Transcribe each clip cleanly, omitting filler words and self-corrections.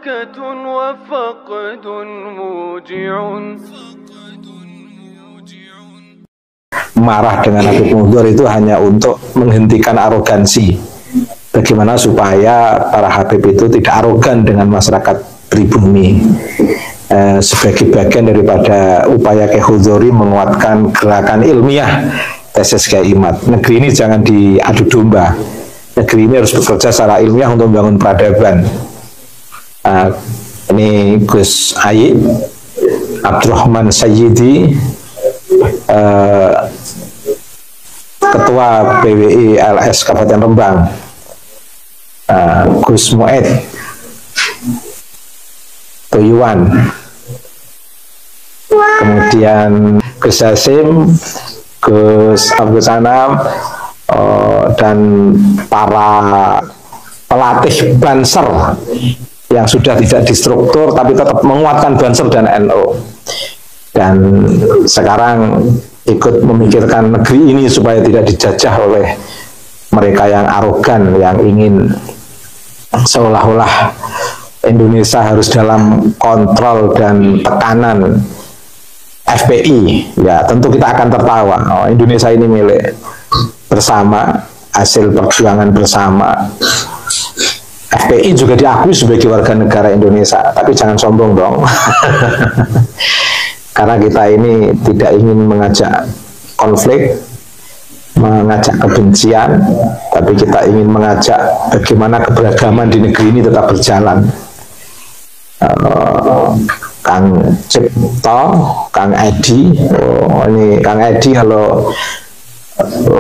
بركة وفقد موجع. Marah dengan Habib Munzur itu hanya untuk menghentikan arogansi. Bagaimana supaya para Habib itu tidak arogan dengan masyarakat pribumi. Sebagai bagian daripada upaya Kiai Hudhori menguatkan gerakan ilmiah tesis Kiai Imad. Negeri ini jangan diadu domba. Negeri ini harus bekerja secara ilmiah untuk membangun peradaban. Ini Gus Ayi Abdurrahman Sayyidi, Ketua PWI LS Kabupaten Rembang, Gus Mued Toyuan, kemudian Gus Hasim, Gus Abdul Sanam, dan para pelatih Banser yang sudah tidak distruktur tapi tetap menguatkan Banser dan NU, dan sekarang ikut memikirkan negeri ini supaya tidak dijajah oleh mereka yang arogan, yang ingin seolah-olah Indonesia harus dalam kontrol dan tekanan FPI. Ya, tentu kita akan tertawa. Indonesia ini milik bersama, hasil perjuangan bersama. FPI juga diakui sebagai warga negara Indonesia, tapi jangan sombong dong. Karena kita ini tidak ingin mengajak konflik, mengajak kebencian, tapi kita ingin mengajak bagaimana keberagaman di negeri ini tetap berjalan. Kang Cipto, Kang Edi, ini Kang Edi kalau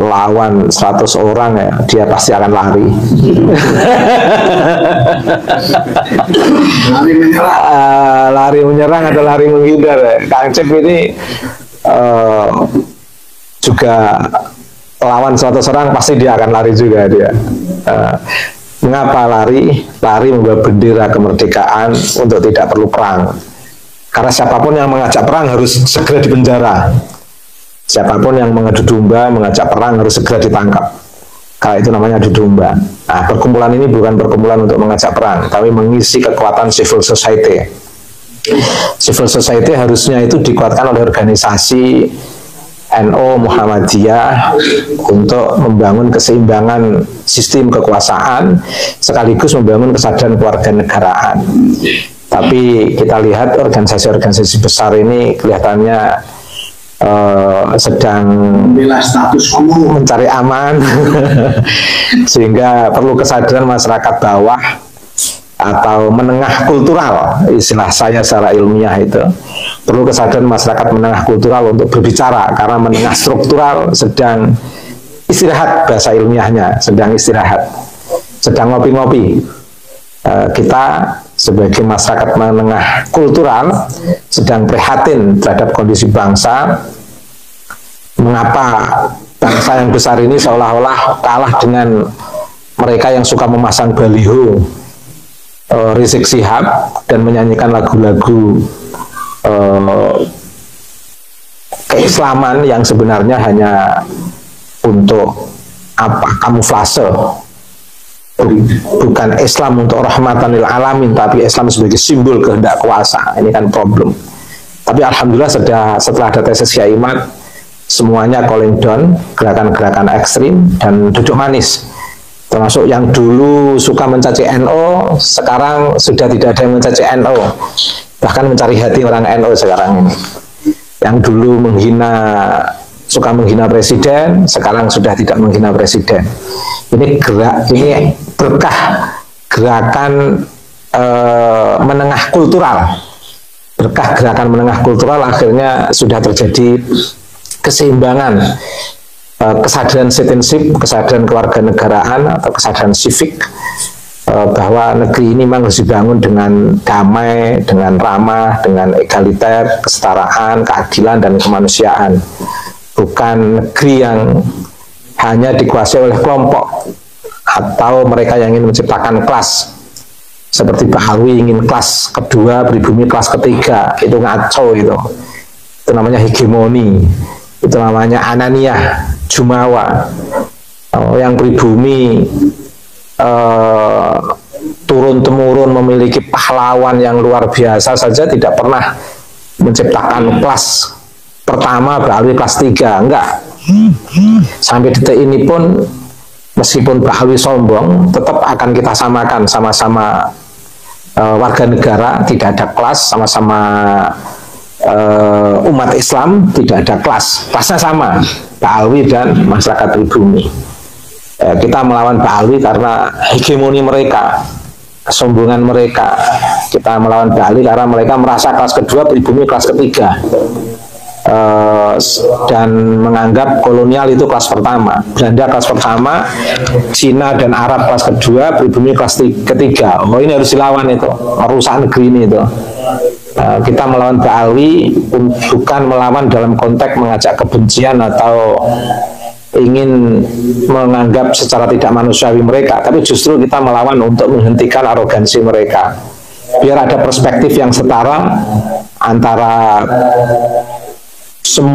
lawan 100 orang ya, dia pasti akan lari. Lari menyerang atau lari menghindar ya. Kang Cip ini juga lawan 100 orang pasti dia akan lari juga dia. Mengapa lari? Lari membawa bendera kemerdekaan untuk tidak perlu perang. Karena siapapun yang mengajak perang harus segera dipenjara. Siapapun yang mengadu domba, mengajak perang harus segera ditangkap. Kalau itu namanya adu domba. Nah, perkumpulan ini bukan perkumpulan untuk mengajak perang, tapi mengisi kekuatan civil society. Civil society harusnya itu dikuatkan oleh organisasi NU Muhammadiyah untuk membangun keseimbangan sistem kekuasaan, sekaligus membangun kesadaran kewarganegaraan. Tapi kita lihat organisasi-organisasi besar ini kelihatannya sedang mencari aman, sehingga perlu kesadaran masyarakat bawah atau menengah kultural, istilah saya secara ilmiah itu, perlu kesadaran masyarakat menengah kultural untuk berbicara, karena menengah struktural sedang istirahat, bahasa ilmiahnya sedang istirahat, sedang ngopi-ngopi. Kita sebagai masyarakat menengah kultural sedang prihatin terhadap kondisi bangsa. Mengapa bangsa yang besar ini seolah-olah kalah dengan mereka yang suka memasang baliho Rizik Syihab dan menyanyikan lagu-lagu keislaman yang sebenarnya hanya untuk kamuflase. Bukan Islam untuk rahmatan lil alamin, tapi Islam sebagai simbol kehendak kuasa. Ini kan problem. Tapi alhamdulillah setelah ada tesis Kiai Imad, semuanya calling down gerakan-gerakan ekstrim dan duduk manis. Termasuk yang dulu suka mencaci NU, sekarang sudah tidak ada yang mencaci NU, bahkan mencari hati orang NU sekarang ini. Yang dulu suka menghina presiden, sekarang sudah tidak menghina presiden. Ini berkah gerakan menengah kultural. Berkah gerakan menengah kultural akhirnya sudah terjadi keseimbangan, kesadaran citizenship, kesadaran kewarganegaraan atau kesadaran civic, bahwa negeri ini memang harus dibangun dengan damai, dengan ramah, dengan egaliter, kesetaraan, keadilan, dan kemanusiaan. Bukan negeri yang hanya dikuasai oleh kelompok atau mereka yang ingin menciptakan kelas, seperti Pak Alwi ingin kelas kedua, pribumi kelas ketiga. Itu ngaco itu namanya hegemoni, itu namanya ananiah, jumawa. Yang pribumi turun-temurun memiliki memiliki pahlawan yang luar biasa saja tidak pernah menciptakan kelas pertama Ba'alwi kelas 3, enggak. Sampai detik ini pun meskipun Ba'alwi sombong, tetap akan kita samakan, sama-sama warga negara, tidak ada kelas, sama-sama umat Islam, tidak ada kelas, kelasnya sama, Ba'alwi dan masyarakat pribumi. Kita melawan Ba'alwi karena hegemoni mereka, kesombongan mereka. Kita melawan Ba'alwi karena mereka merasa kelas kedua, pribumi kelas ketiga, dan menganggap kolonial itu kelas pertama, Belanda kelas pertama, Cina dan Arab kelas kedua, pribumi kelas ketiga. Oh, ini harus dilawan, itu merusak negeri ini itu. Kita melawan Ba'alwi bukan melawan dalam konteks mengajak kebencian atau ingin menganggap secara tidak manusiawi mereka, tapi justru kita melawan untuk menghentikan arogansi mereka, biar ada perspektif yang setara antara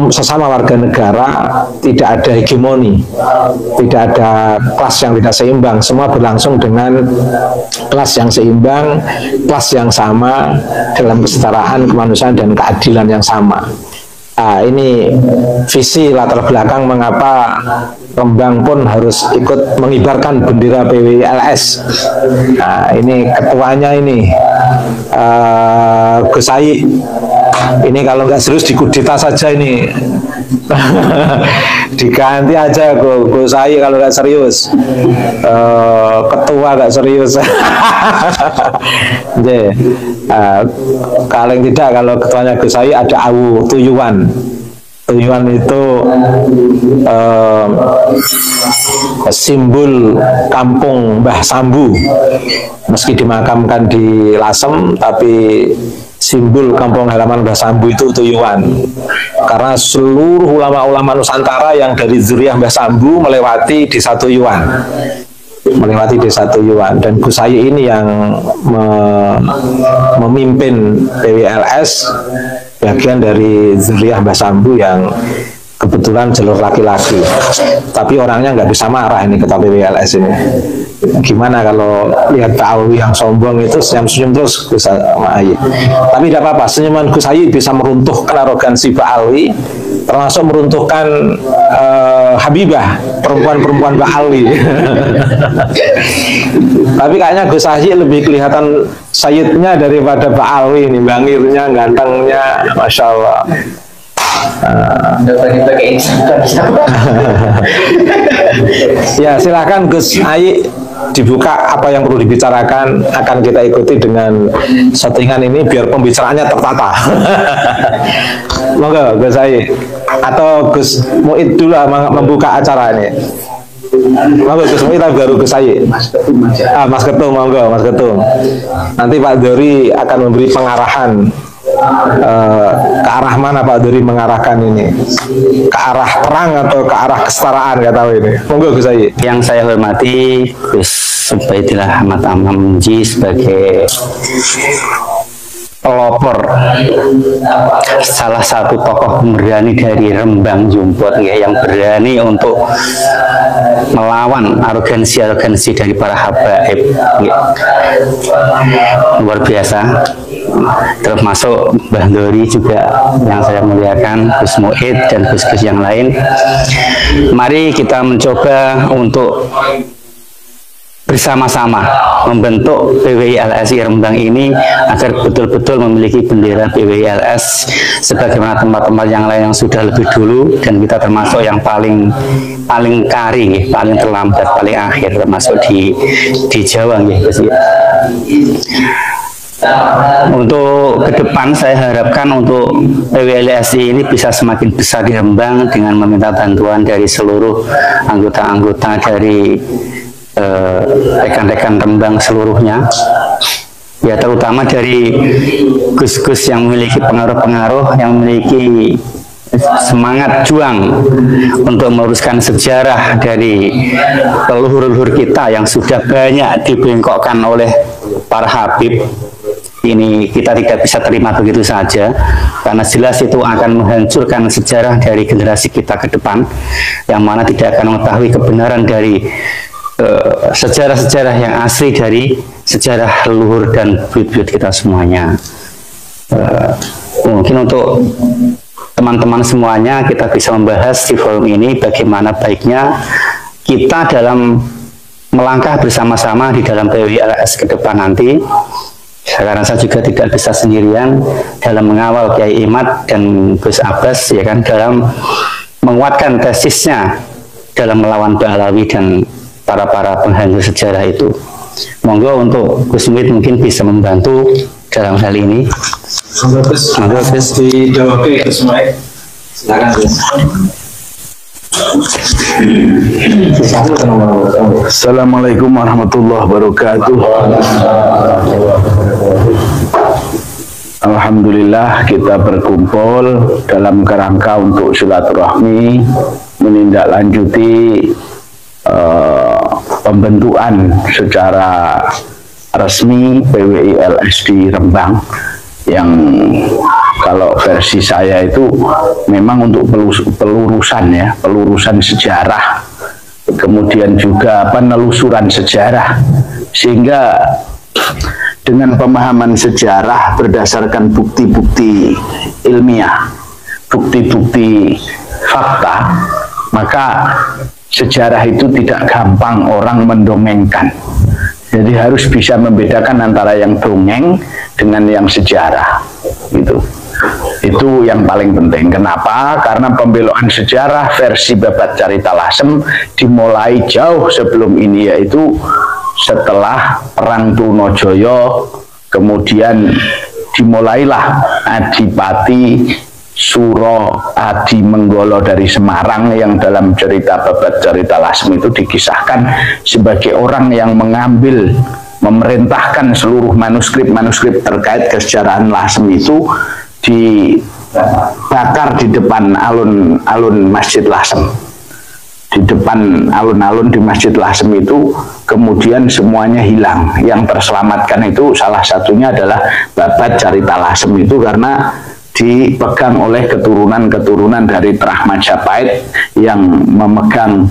sesama warga negara, tidak ada hegemoni, tidak ada kelas yang tidak seimbang, semua berlangsung dengan kelas yang seimbang, kelas yang sama dalam kesetaraan, kemanusiaan dan keadilan yang sama. Ini visi latar belakang mengapa Rembang pun harus ikut mengibarkan bendera PWLS. Ini ketuanya ini Gus Ai. Ini kalau nggak serius dikudeta saja ini. Diganti aja Gus Ai kalau nggak serius. Ketua nggak serius. Kalau tidak, kalau ketuanya Gus Ai ada Awu Tuyuan. Tuyuan itu simbol kampung Mbah Sambu. Meski dimakamkan di Lasem, tapi simbol kampung halaman Mbah Sambu itu Tuyuan. Karena seluruh ulama-ulama Nusantara yang dari zuriyah Mbah Sambu melewati desa Tuyuan. Dan Gus Ai ini yang memimpin PWLS, bagian dari zuriyah Mbah Sambu yang kebetulan jalur laki-laki. Tapi orangnya nggak bisa marah ini ketua PWLS ini. Gimana kalau lihat Ba'alwi yang sombong itu senyum-senyum terus Gus Ai. Tapi tidak apa-apa, senyuman Gus Ai bisa meruntuhkan arogansi Ba'alwi, termasuk meruntuhkan Habibah, perempuan-perempuan Ba'alwi. Tapi kayaknya Gus Ai lebih kelihatan sayyidnya daripada Ba'alwi ini, bangirnya, gantengnya, Masya Allah. Ya, silakan Gus Ai dibuka apa yang perlu dibicarakan, akan kita ikuti dengan settingan ini biar pembicaraannya tertata. Monggo Gus Ai atau Gus Muid dulu membuka acara ini. Monggo Gus Muid baru Gus Ai. Mas Ketum, monggo Mas Ketum. Nanti Pak Dori akan memberi pengarahan. Ke arah mana Pak Dori mengarahkan ini? Ke arah perang atau ke arah kesetaraan, nggak tahu ini. Monggo Gus Ai. Yang saya hormati Gus Ubaidillah Ahmad Amamji sebagai pelopor, salah satu tokoh pemberani dari Rembang Jumput yang berani untuk melawan arogansi dari para habaib, luar biasa. Termasuk Mbah Dori juga yang saya muliakan, Gus Muid dan Gus-Gus yang lain. Mari kita mencoba untuk bersama-sama membentuk PWI-LSI Rembang ini agar betul-betul memiliki bendera PWI-LS sebagaimana tempat-tempat yang lain yang sudah lebih dulu, dan kita termasuk yang paling kari, paling terlambat, paling akhir, termasuk di Jawa gitu. Untuk ke depan saya harapkan untuk PWI-LSI ini bisa semakin besar di Rembang dengan meminta bantuan dari seluruh anggota-anggota dari rekan-rekan Rembang seluruhnya, ya terutama dari gus-gus yang memiliki pengaruh-pengaruh, yang memiliki semangat juang untuk meluruskan sejarah dari leluhur-leluhur kita yang sudah banyak dibengkokkan oleh para habib. Ini kita tidak bisa terima begitu saja, karena jelas itu akan menghancurkan sejarah dari generasi kita ke depan, yang mana tidak akan mengetahui kebenaran dari sejarah-sejarah yang asli dari sejarah leluhur dan buyut-buyut kita semuanya. Mungkin untuk teman-teman semuanya kita bisa membahas di forum ini bagaimana baiknya kita dalam melangkah bersama-sama di dalam PWILS ke depan nanti. Sekarang saya juga tidak bisa sendirian dalam mengawal Kiai Imad dan Gus Abbas, ya kan, dalam menguatkan tesisnya dalam melawan Pahlawi dan para penghancur sejarah itu. Monggo untuk Gus Muhid mungkin bisa membantu dalam hal ini. Monggo Gus dijawab Gus Muhid. Silakan Gus. Assalamualaikum warahmatullahi wabarakatuh. Alhamdulillah kita berkumpul dalam kerangka untuk silaturahmi menindaklanjuti pembentukan secara resmi PWILS di Rembang, yang kalau versi saya itu memang untuk pelurusan sejarah, kemudian juga penelusuran sejarah, sehingga dengan pemahaman sejarah berdasarkan bukti-bukti ilmiah, bukti-bukti fakta, maka sejarah itu tidak gampang orang mendongengkan. Jadi harus bisa membedakan antara yang dongeng dengan yang sejarah, gitu. Itu yang paling penting. Kenapa? Karena pembeloan sejarah versi Babat Carita Lasem dimulai jauh sebelum ini, yaitu setelah Perang Trunojoyo, kemudian dimulailah Adipati Suro Adi Menggolo dari Semarang, yang dalam cerita Babat Carita Lasem itu dikisahkan sebagai orang yang mengambil, memerintahkan seluruh manuskrip terkait kesejarahan Lasem itu dibakar di depan alun-alun Masjid Lasem. Di depan alun-alun di Masjid Lasem itu kemudian semuanya hilang. Yang terselamatkan itu salah satunya adalah Babat Carita Lasem itu, karena dipegang oleh keturunan-keturunan dari Trah Majapahit yang memegang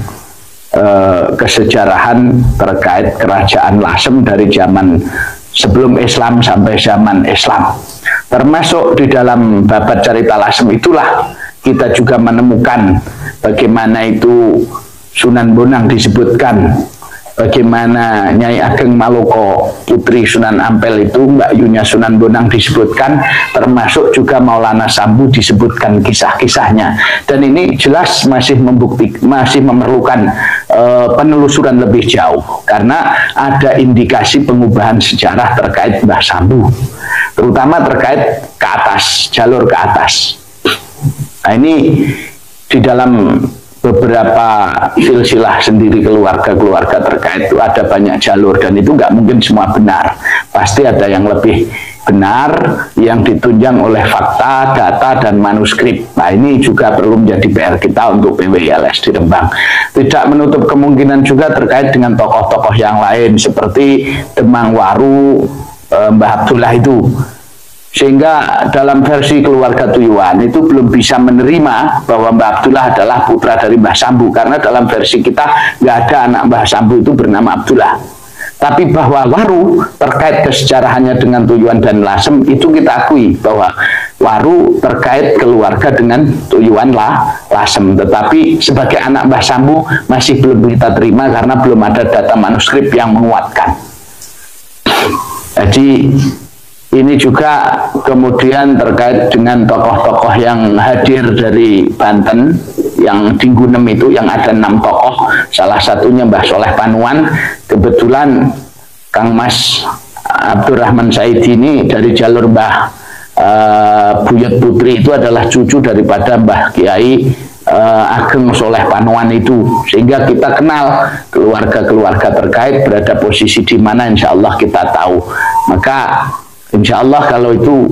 kesejarahan terkait kerajaan Lasem dari zaman sebelum Islam sampai zaman Islam. Termasuk di dalam Babat Carita Lasem itulah kita juga menemukan bagaimana itu Sunan Bonang disebutkan, bagaimana Nyai Ageng Maloko putri Sunan Ampel itu Mbak Yunya Sunan Bonang disebutkan, termasuk juga Maulana Sambu disebutkan kisah-kisahnya. Dan ini jelas masih memerlukan penelusuran lebih jauh, karena ada indikasi pengubahan sejarah terkait Mbah Sambu, terutama terkait ke atas, jalur ke atas. Nah, ini di dalam beberapa silsilah sendiri keluarga-keluarga terkait itu ada banyak jalur, dan itu nggak mungkin semua benar. Pasti ada yang lebih benar yang ditunjang oleh fakta, data, dan manuskrip. Nah, ini juga perlu menjadi PR kita untuk PWILS di Rembang. Tidak menutup kemungkinan juga terkait dengan tokoh-tokoh yang lain seperti Demang Waru, Mbah Abdullah itu. Sehingga dalam versi keluarga Tuyuan itu belum bisa menerima bahwa Mbah Abdullah adalah putra dari Mbah Sambu, karena dalam versi kita nggak ada anak Mbah Sambu itu bernama Abdullah. Tapi bahwa Waru terkait kesejarahannya dengan Tuyuan dan Lasem itu kita akui bahwa Waru terkait keluarga dengan Tuyuan Lasem. Tetapi sebagai anak Mbah Sambu masih belum kita terima karena belum ada data manuskrip yang menguatkan. Jadi ini juga kemudian terkait dengan tokoh-tokoh yang hadir dari Banten, yang di Gunem itu yang ada 6 tokoh, salah satunya Mbah Soleh Panuan. Kebetulan Kang Mas Abdurrahman Saidi ini dari jalur Mbah Buyut Putri itu adalah cucu daripada Mbah Kiai Ageng Soleh Panuan itu, sehingga kita kenal keluarga-keluarga terkait berada posisi di mana, insya Allah kita tahu. Maka insya Allah kalau itu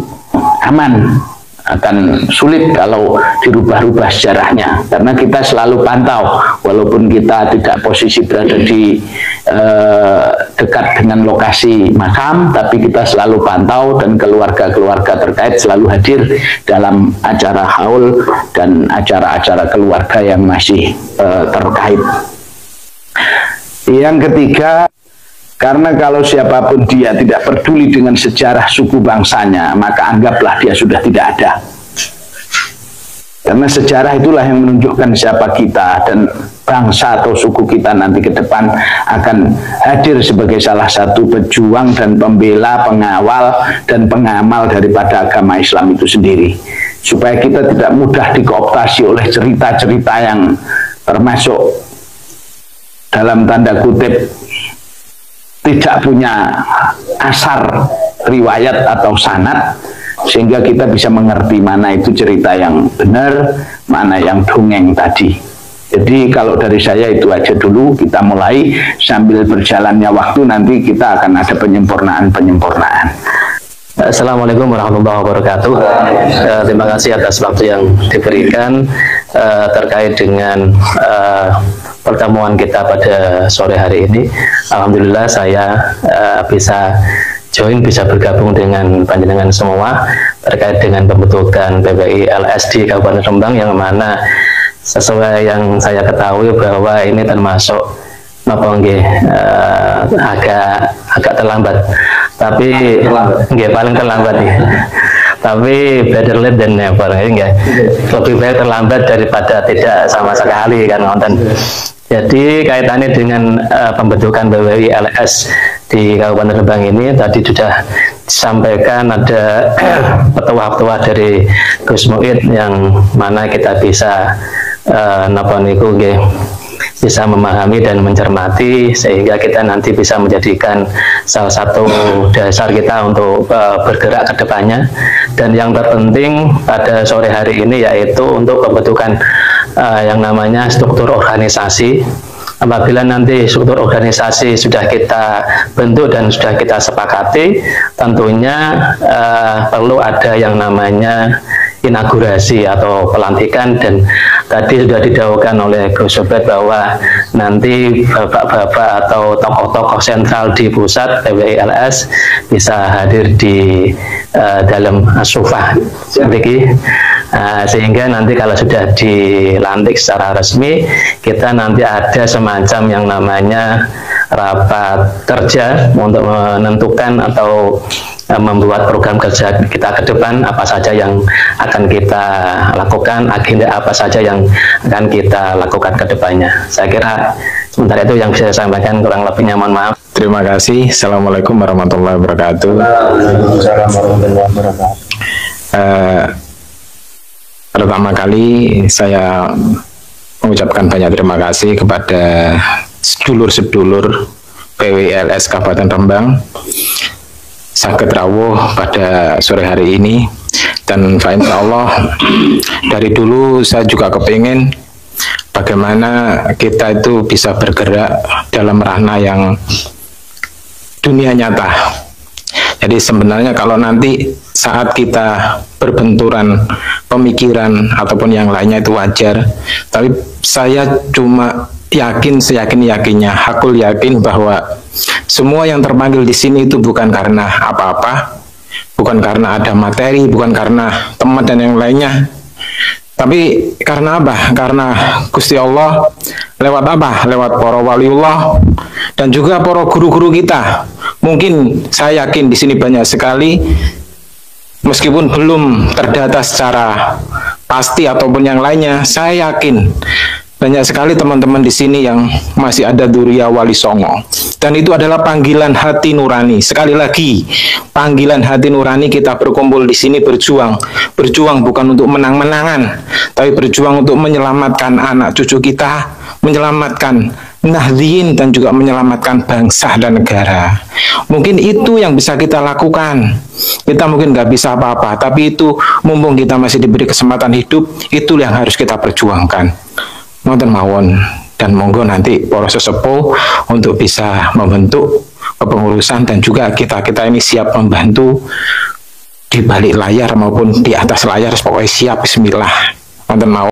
aman, akan sulit kalau dirubah-rubah sejarahnya, karena kita selalu pantau, walaupun kita tidak posisi berada di dekat dengan lokasi makam, tapi kita selalu pantau dan keluarga-keluarga terkait selalu hadir dalam acara haul dan acara-acara keluarga yang masih terkait. Yang ketiga, Karena kalau siapapun dia tidak peduli dengan sejarah suku bangsanya, maka anggaplah dia sudah tidak ada. Karena sejarah itulah yang menunjukkan siapa kita, dan bangsa atau suku kita nanti ke depan akan hadir sebagai salah satu pejuang dan pembela, pengawal dan pengamal daripada agama Islam itu sendiri. Supaya kita tidak mudah dikooptasi oleh cerita-cerita yang termasuk dalam tanda kutip tidak punya asar riwayat atau sanad, sehingga kita bisa mengerti mana itu cerita yang benar, mana yang dongeng tadi. Jadi kalau dari saya itu aja dulu, kita mulai sambil berjalannya waktu nanti kita akan ada penyempurnaan-penyempurnaan. Assalamualaikum warahmatullahi wabarakatuh. Terima kasih atas waktu yang diberikan terkait dengan pertemuan kita pada sore hari ini. Alhamdulillah saya bisa bergabung dengan panjenengan semua terkait dengan pembentukan PPI LS di Kabupaten Rembang, yang mana sesuai yang saya ketahui bahwa ini termasuk agak terlambat, tapi nggak paling terlambat ya. Tapi better late than never, ya. Lebih baik terlambat daripada tidak sama sekali kan, nonton. Jadi kaitannya dengan pembentukan PPI LS di Kabupaten Rembang ini tadi sudah disampaikan, ada petua-petua dari Gus Muid yang mana kita bisa bisa memahami dan mencermati, sehingga kita nanti bisa menjadikan salah satu dasar kita untuk bergerak ke depannya. Dan yang terpenting pada sore hari ini yaitu untuk pembentukan yang namanya struktur organisasi. Apabila nanti struktur organisasi sudah kita bentuk dan sudah kita sepakati, tentunya perlu ada yang namanya inaugurasi atau pelantikan, dan tadi sudah didahulukan oleh Gus Sobat bahwa nanti bapak-bapak atau tokoh-tokoh sentral di pusat PPI LS bisa hadir di dalam Asufah, sehingga nanti kalau sudah dilantik secara resmi, kita nanti ada semacam yang namanya rapat kerja untuk menentukan atau membuat program kerja kita ke depan, apa saja yang akan kita lakukan, agenda apa saja yang akan kita lakukan ke depannya. Saya kira sementara itu yang bisa saya sampaikan, kurang lebihnya mohon maaf. Terima kasih. Assalamualaikum warahmatullahi wabarakatuh. Pertama kali saya mengucapkan banyak terima kasih kepada sedulur-sedulur PPI LS Kabupaten Rembang saged rawuh pada sore hari ini. Dan insya Allah dari dulu saya juga kepingin bagaimana kita itu bisa bergerak dalam ranah yang dunia nyata. Jadi sebenarnya kalau nanti saat kita berbenturan pemikiran ataupun yang lainnya itu wajar, tapi saya cuma seyakin-yakinnya, hakul yakin bahwa semua yang terpanggil di sini itu bukan karena apa-apa, bukan karena ada materi, bukan karena teman dan yang lainnya, tapi karena apa? Karena Gusti Allah. Lewat apa? Lewat para waliullah dan juga para guru-guru kita. Mungkin saya yakin di sini banyak sekali, meskipun belum terdata secara pasti ataupun yang lainnya, saya yakin banyak sekali teman-teman di sini yang masih ada Duriya Wali Songo, dan itu adalah panggilan hati nurani. Sekali lagi, panggilan hati nurani, kita berkumpul di sini berjuang bukan untuk menang-menangan, tapi berjuang untuk menyelamatkan anak cucu kita, menyelamatkan Nahdliyin, dan juga menyelamatkan bangsa dan negara. Mungkin itu yang bisa kita lakukan. Kita mungkin nggak bisa apa-apa, tapi itu mumpung kita masih diberi kesempatan hidup, itu yang harus kita perjuangkan. Mohon mawon, dan monggo nanti para sesepuh untuk bisa membentuk kepengurusan, dan juga kita ini siap membantu di balik layar maupun di atas layar, pokoknya siap. Bismillah. Mohon mawon.